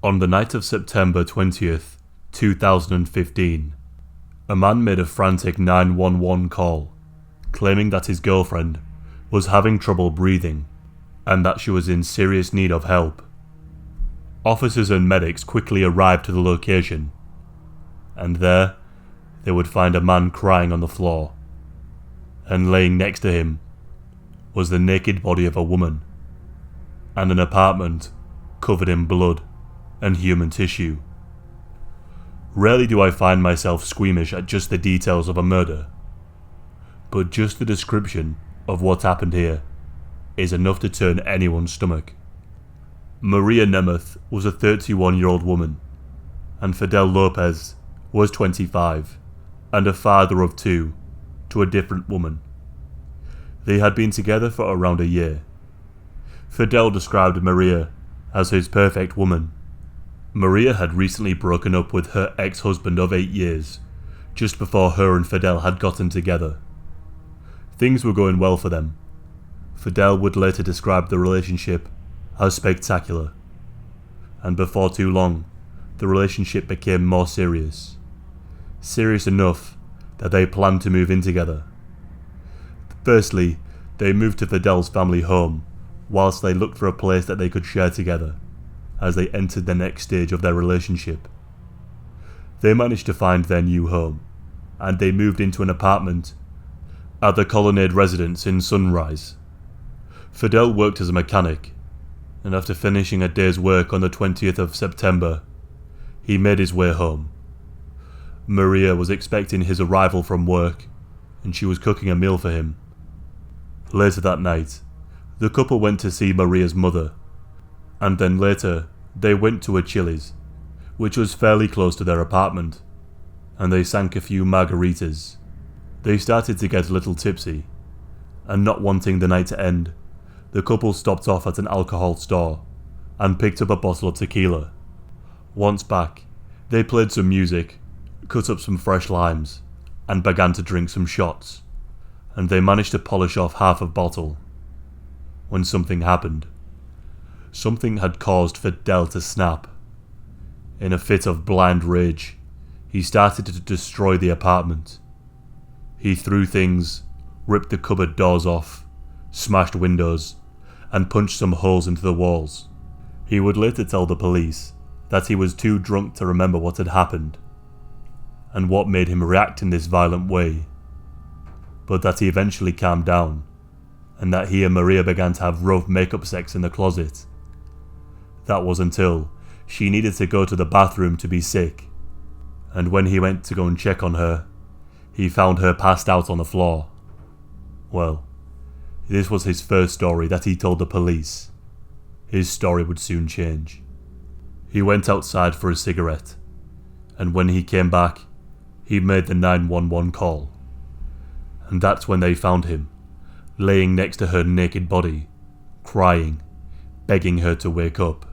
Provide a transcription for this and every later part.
On the night of September 20th, 2015, a man made a frantic 911 call, claiming that his girlfriend was having trouble breathing and that she was in serious need of help. Officers and medics quickly arrived to the location, and there they would find a man crying on the floor, and laying next to him was the naked body of a woman, and an apartment covered in blood and human tissue. Rarely do I find myself squeamish at just the details of a murder, but just the description of what happened here is enough to turn anyone's stomach. Maria Nemeth was a 31-year-old woman, and Fidel Lopez was 25 and a father of two to a different woman. They had been together for around a year. Fidel described Maria as his perfect woman. Maria had recently broken up with her ex-husband of 8 years, just before her and Fidel had gotten together. Things were going well for them. Fidel would later describe the relationship as spectacular, and before too long, the relationship became more serious. Serious enough that they planned to move in together. Firstly, they moved to Fidel's family home, whilst they looked for a place that they could share together, as they entered the next stage of their relationship. They managed to find their new home, and they moved into an apartment at the Colonnade residence in Sunrise. Fidel worked as a mechanic, and after finishing a day's work on the 20th of September, he made his way home. Maria was expecting his arrival from work, and she was cooking a meal for him. Later that night, the couple went to see Maria's mother, and then later they went to a jheeeez, which was fairly close to their apartment, and they sank a few margaritas. They started to get a little tipsy, and not wanting the night to end, the couple stopped off at an alcohol store and picked up a bottle of tequila. Once back, they played some music, cut up some fresh limes, and began to drink some shots, and they managed to polish off half a bottle, when something happened. Something had caused Fidel to snap. In a fit of blind rage, he started to destroy the apartment. He threw things, ripped the cupboard doors off, smashed windows, and punched some holes into the walls. He would later tell the police that he was too drunk to remember what had happened, and what made him react in this violent way, but that he eventually calmed down, and that he and Maria began to have rough make-up sex in the closet. That was until she needed to go to the bathroom to be sick, and when he went to go and check on her, he found her passed out on the floor. Well, this was his first story that he told the police. His story would soon change. He went outside for a cigarette, and when he came back, he made the 911 call. And that's when they found him, laying next to her naked body, crying, begging her to wake up.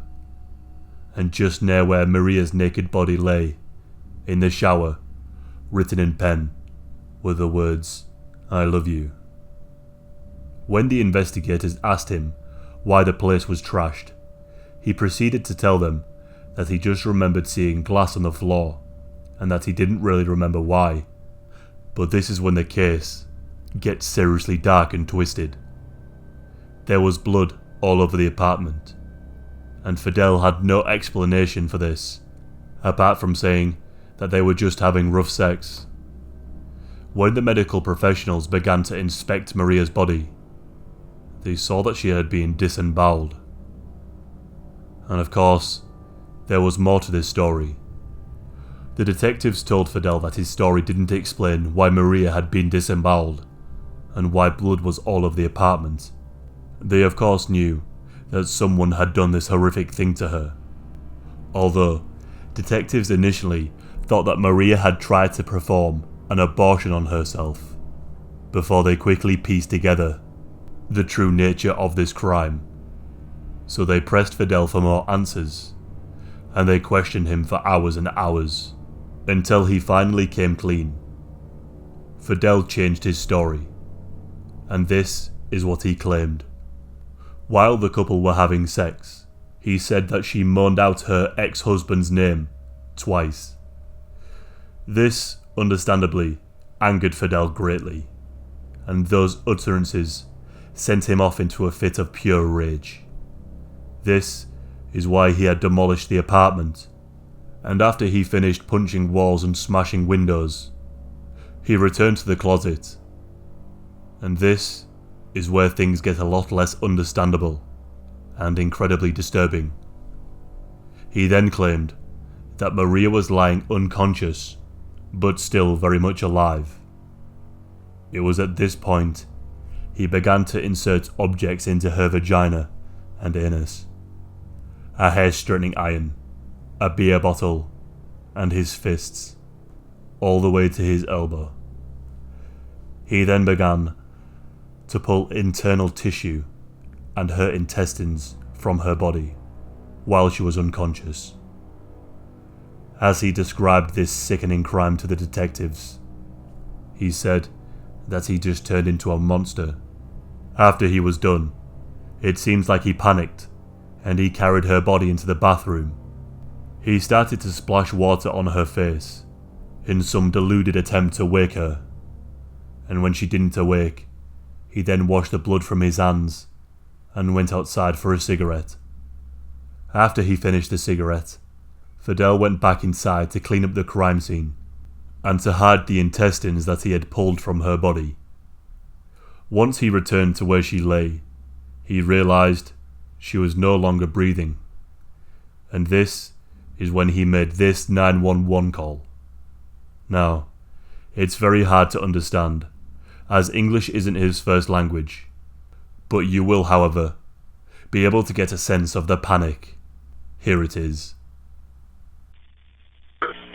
And just near where Maria's naked body lay, in the shower, written in pen, were the words, "I love you." When the investigators asked him why the place was trashed, he proceeded to tell them that he just remembered seeing glass on the floor, and that he didn't really remember why. But this is when the case gets seriously dark and twisted. There was blood all over the apartment, and Fidel had no explanation for this, apart from saying that they were just having rough sex. When the medical professionals began to inspect Maria's body, they saw that she had been disemboweled. And of course, there was more to this story. The detectives told Fidel that his story didn't explain why Maria had been disemboweled, and why blood was all over the apartment. They of course knew that someone had done this horrific thing to her. Although, detectives initially thought that Maria had tried to perform an abortion on herself, before they quickly pieced together the true nature of this crime. So they pressed Fidel for more answers, and they questioned him for hours and hours, until he finally came clean. Fidel changed his story, and this is what he claimed. While the couple were having sex, He said that she moaned out her ex-husband's name twice. This, understandably, angered Fidel greatly, and those utterances sent him off into a fit of pure rage. This is why he had demolished the apartment, and after he finished punching walls and smashing windows, he returned to the closet. And this is where things get a lot less understandable and incredibly disturbing. He then claimed that Maria was lying unconscious, but still very much alive. It was at this point he began to insert objects into her vagina and anus. A hair-straightening iron, a beer bottle, and his fists, all the way to his elbow. He then began to pull internal tissue and her intestines from her body while she was unconscious. As he described this sickening crime to the detectives, he said that he just turned into a monster. After he was done, it seems like he panicked and he carried her body into the bathroom. He started to splash water on her face in some deluded attempt to wake her, and when she didn't awake, he then washed the blood from his hands and went outside for a cigarette. After he finished the cigarette, Fidel went back inside to clean up the crime scene and to hide the intestines that he had pulled from her body. Once he returned to where she lay, he realized she was no longer breathing, and this is when he made this 911 call. Now, it's very hard to understand, as English isn't his first language, but you will, however, be able to get a sense of the panic. Here it is.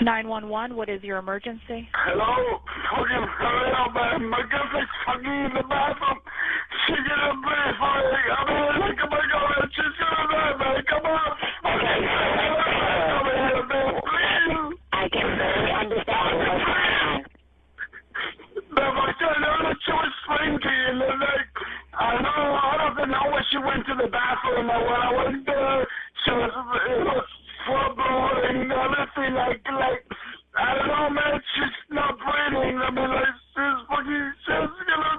911, what is your emergency? Hello? Fucking hurry up, man. My girlfriend's fucking in the bathroom. She gonna breathe for me. I mean, like, oh my God, she's gonna die, man. Come on. Okay, come here, man, please. I can barely understand what's going on. No, my God, she was slinky in the leg. I don't know when she went to the bathroom, and when I went there, it was full blood and everything, like, I don't know, man, she's not breathing. I mean, like, she's gonna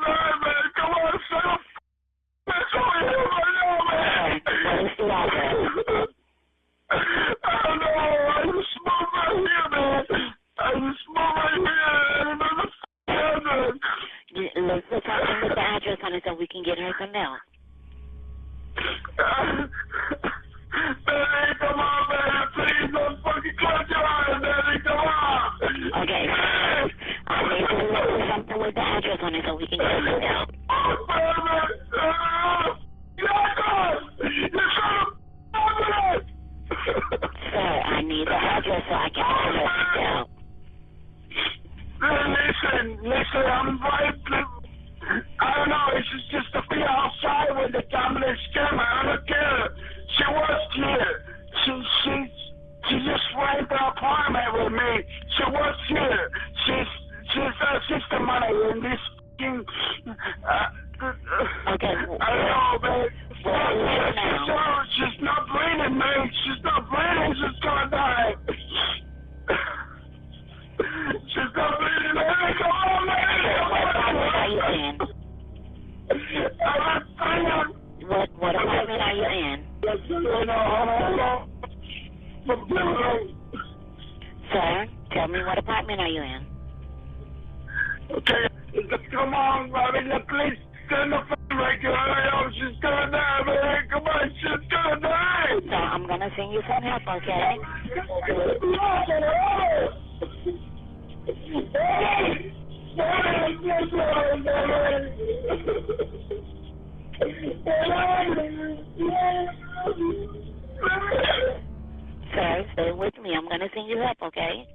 die, man. Come on, son of bitch over here right now, man. I don't know, I just smoke right here, man. I just smoke right here, and another happened. Let's tell him the address on it so we can get her some milk. Daddy, come on, man. Please don't fucking close your eyes, Daddy. Come on. Okay. I need to look for something with the address on it so we can get her some milk. Oh, baby. You son of a... Sir, I need the address so I can get her some milk. Listen, I'm right. I don't know, it's just to be outside with the dominant scammer. I don't care. She was here. She just ran the apartment with me. She was here. She's a sister money in this fucking okay. I don't know, man. She's not breathing, man. She's not breathing. She's gonna die. She's not breathing, man. Come on, man. What apartment are you in? What apartment are you in? Sir, tell me what apartment are you in? Okay, come on, Bobby, please send the phone right here. She's gonna die, man. Come on, she's gonna die. Sir, I'm gonna send you some help, okay? Sir, stay with me. I'm gonna send you help, okay?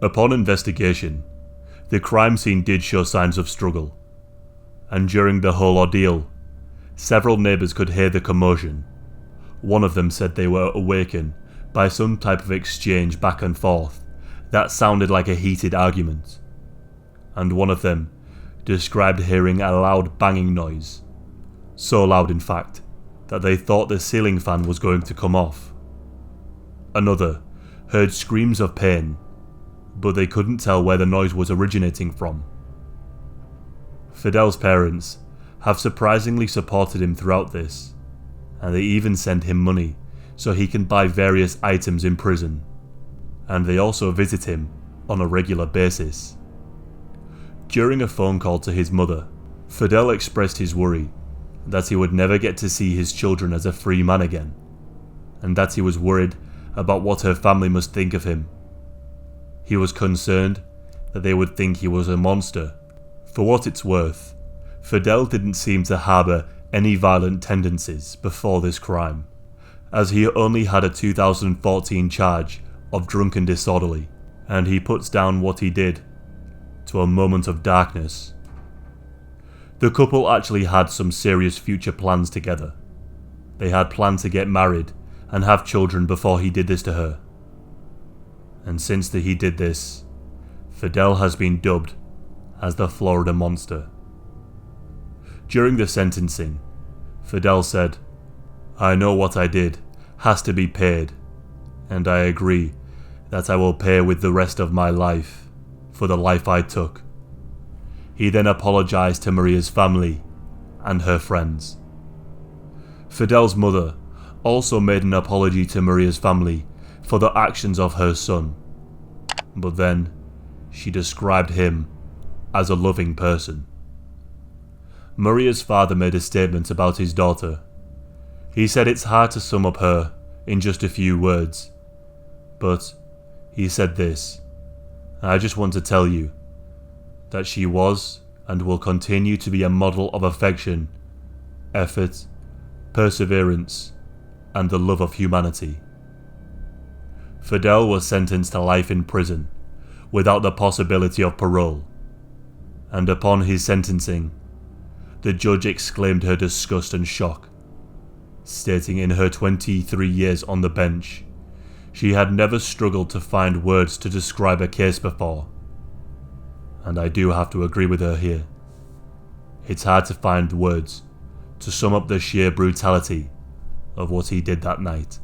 Upon investigation, the crime scene did show signs of struggle, and during the whole ordeal, several neighbours could hear the commotion. One of them said they were awakened by some type of exchange back and forth that sounded like a heated argument, and one of them described hearing a loud banging noise, so loud in fact that they thought the ceiling fan was going to come off. Another heard screams of pain, but they couldn't tell where the noise was originating from. Fidel's parents have surprisingly supported him throughout this, and they even send him money so he can buy various items in prison, and they also visit him on a regular basis. During a phone call to his mother, Fidel expressed his worry that he would never get to see his children as a free man again, and that he was worried about what her family must think of him. He was concerned that they would think he was a monster. For what it's worth, Fidel didn't seem to harbour any violent tendencies before this crime, as he only had a 2014 charge of drunken disorderly, and he puts down what he did to a moment of darkness. The couple actually had some serious future plans together. They had planned to get married and have children before he did this to her. And since he did this, Fidel has been dubbed as the Florida Monster. During the sentencing, Fidel said, "I know what I did has to be paid, and I agree that I will pay with the rest of my life for the life I took." He then apologized to Maria's family and her friends. Fidel's mother also made an apology to Maria's family for the actions of her son, but then she described him as a loving person. Maria's father made a statement about his daughter. He said it's hard to sum up her in just a few words, but he said this: "I just want to tell you that she was and will continue to be a model of affection, effort, perseverance, and the love of humanity." Fidel was sentenced to life in prison without the possibility of parole, and upon his sentencing, the judge exclaimed her disgust and shock, stating in her 23 years on the bench, she had never struggled to find words to describe a case before. And I do have to agree with her here. It's hard to find words to sum up the sheer brutality of what he did that night.